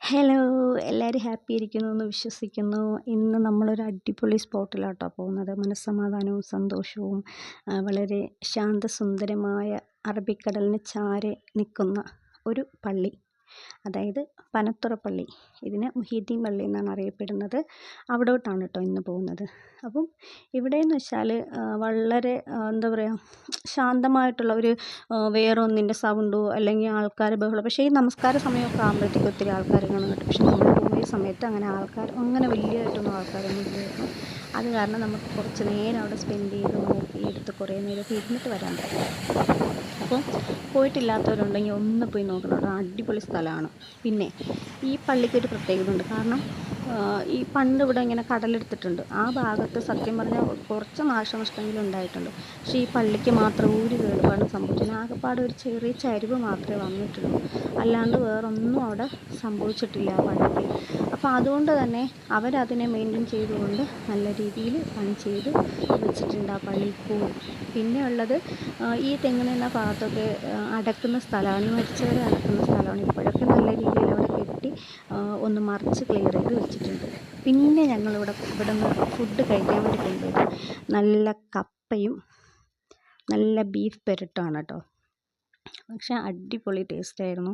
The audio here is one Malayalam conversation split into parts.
ഹലോ, എല്ലാവരും ഹാപ്പി ഇരിക്കുന്നു എന്ന് വിശ്വസിക്കുന്നു. ഇന്ന് നമ്മളൊരു അടിപൊളി സ്പോട്ടിലാട്ടോ പോകുന്നത്. മനസ്സമാധാനവും സന്തോഷവും വളരെ ശാന്തസുന്ദരമായ അറബിക്കടലിന് ചാരെ നിൽക്കുന്ന ഒരു പള്ളി, അതായത് പനത്തുറ പള്ളി. ഇതിന് മുഹീദ്ദീൻ പള്ളി എന്നാണ് അറിയപ്പെടുന്നത്. അവിടോട്ടാണ് കേട്ടോ ഇന്ന് പോകുന്നത്. അപ്പം ഇവിടെയെന്ന് വെച്ചാൽ വളരെ എന്താ പറയുക, ശാന്തമായിട്ടുള്ള ഒരു വേറെ ഒന്നിൻ്റെ സൗണ്ടോ അല്ലെങ്കിൽ ആൾക്കാർ ബഹളം. പക്ഷേ ഈ നമസ്കാര സമയമൊക്കെ ആകുമ്പോഴത്തേക്ക് ഒത്തിരി ആൾക്കാർ കാണും കേട്ടോ. പക്ഷെ നമ്മൾ പോയ സമയത്ത് അങ്ങനെ വലിയതായിട്ടൊന്നും ആൾക്കാരൊന്നും ഇല്ലായിരുന്നു. അത് കാരണം നമുക്ക് കുറച്ച് നേരം അവിടെ സ്പെൻഡ് ചെയ്ത് നോക്കിയെടുത്ത് കുറേ നേരമൊക്കെ ഇരുന്നിട്ട് വരാൻ പറ്റും. അപ്പോൾ പോയിട്ടില്ലാത്തവരുണ്ടെങ്കിൽ ഒന്ന് പോയി നോക്കണം കേട്ടോ. അടിപൊളി സ്ഥലമാണ്. പിന്നെ ഈ പള്ളിക്കൊരു പ്രത്യേകത ഉണ്ട്. കാരണം ഈ പണ്ട് ഇവിടെ ഇങ്ങനെ കടലെടുത്തിട്ടുണ്ട്. ആ ഭാഗത്ത് സത്യം പറഞ്ഞാൽ കുറച്ച് നാശനഷ്ടമെങ്കിലും ഉണ്ടായിട്ടുണ്ട്. പക്ഷേ ഈ പള്ളിക്ക് മാത്രം ഒരു കേടുപാടും സംഭവിച്ചില്ല. ആകെപ്പാടെ ഒരു ചെറിയ ചരിവ് മാത്രമേ വന്നിട്ടുള്ളൂ. അല്ലാണ്ട് വേറൊന്നും അവിടെ സംഭവിച്ചിട്ടില്ല ആ പള്ളിക്ക്. അപ്പോൾ അതുകൊണ്ട് തന്നെ അവരതിനെ മെയിൻറ്റെയിൻ ചെയ്തുകൊണ്ട് നല്ല രീതിയിൽ പണി ചെയ്ത് വെച്ചിട്ടുണ്ട് ആ പള്ളി ഇപ്പോഴും. പിന്നെ ഉള്ളത് ഈ തെങ്ങിനെന്ന ഭാഗത്തൊക്കെ അടക്കുന്ന സ്ഥലമാണ്, ഈ മരിച്ചവരെ അടക്കുന്ന സ്ഥലമാണ്. ഇപ്പോഴൊക്കെ നല്ല രീതിയിൽ അവിടെ കെട്ടി ഒന്ന് മറിച്ച് ക്ലിയർ ചെയ്ത് വെച്ചിട്ടുണ്ട്. പിന്നെ ഞങ്ങളിവിടെ നിന്ന് ഫുഡ് കഴിക്കാൻ വേണ്ടി കൊണ്ടുപോയത് നല്ല കപ്പയും നല്ല ബീഫ് പെരട്ടുമാണ് കേട്ടോ. പക്ഷേ അടിപൊളി ടേസ്റ്റായിരുന്നു.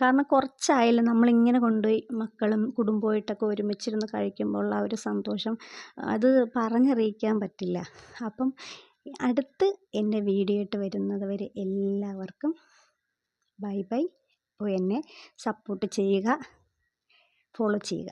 കാരണം കുറച്ചായാലും നമ്മളിങ്ങനെ കൊണ്ടുപോയി മക്കളും കുടുംബമായിട്ടൊക്കെ ഒരുമിച്ചിരുന്ന് കഴിക്കുമ്പോൾ ഉള്ള ആ ഒരു സന്തോഷം അത് പറഞ്ഞറിയിക്കാൻ പറ്റില്ല. അപ്പം അടുത്ത് എൻ്റെ വീഡിയോ ആയിട്ട് വരുന്നത് വരെ എല്ലാവർക്കും ബൈ ബൈ. എന്നെ സപ്പോർട്ട് ചെയ്യുക, ഫോളോ ചെയ്യുക.